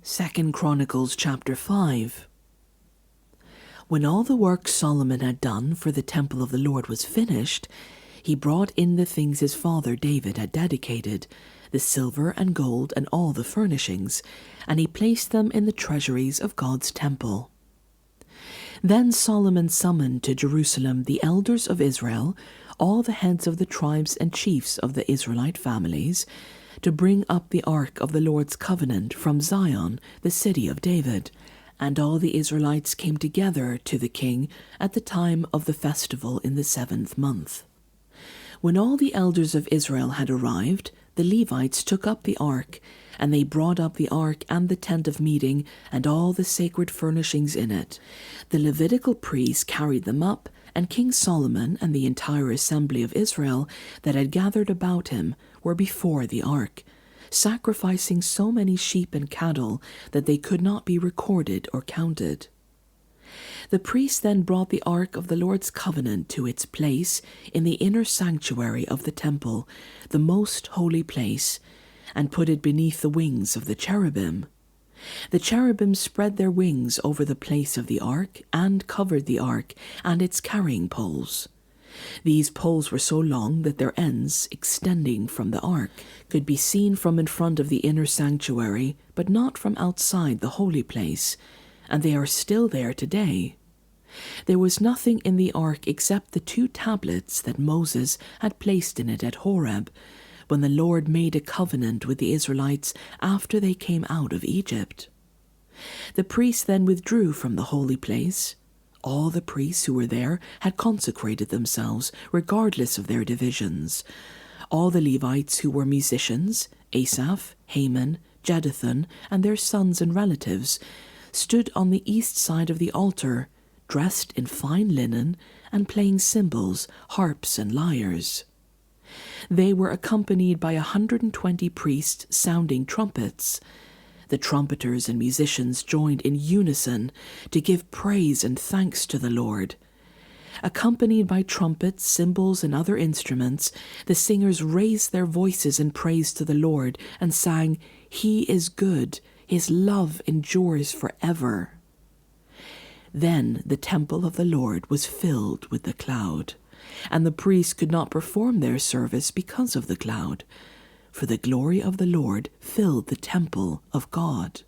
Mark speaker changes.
Speaker 1: 2 Chronicles chapter 5. When all the work Solomon had done for the temple of the Lord was finished, he brought in the things his father David had dedicated, the silver and gold and all the furnishings, and he placed them in the treasuries of God's temple. Then Solomon summoned to Jerusalem the elders of Israel, all the heads of the tribes and chiefs of the Israelite families, to bring up the ark of the Lord's covenant from Zion, the city of David. And all the Israelites came together to the king at the time of the festival in the 7th month. When all the elders of Israel had arrived, the Levites took up the ark, and they brought up the ark and the tent of meeting and all the sacred furnishings in it. The Levitical priests carried them up, and King Solomon and the entire assembly of Israel that had gathered about him were before the ark, sacrificing so many sheep and cattle that they could not be recorded or counted. The priests then brought the ark of the Lord's covenant to its place in the inner sanctuary of the temple, the most holy place, and put it beneath the wings of the cherubim. The cherubim spread their wings over the place of the ark and covered the ark and its carrying poles. These poles were so long that their ends, extending from the ark, could be seen from in front of the inner sanctuary, but not from outside the holy place, and they are still there today. There was nothing in the ark except the 2 tablets that Moses had placed in it at Horeb, when the Lord made a covenant with the Israelites after they came out of Egypt. The priests then withdrew from the holy place. All the priests who were there had consecrated themselves, regardless of their divisions. All the Levites who were musicians, Asaph, Heman, Jeduthun, and their sons and relatives, stood on the east side of the altar, dressed in fine linen and playing cymbals, harps, and lyres. They were accompanied by 120 priests sounding trumpets. The trumpeters and musicians joined in unison to give praise and thanks to the Lord. Accompanied by trumpets, cymbals, and other instruments, the singers raised their voices in praise to the Lord and sang, "He is good, His love endures forever." Then the temple of the Lord was filled with the cloud, and the priests could not perform their service because of the cloud, for the glory of the Lord filled the temple of God.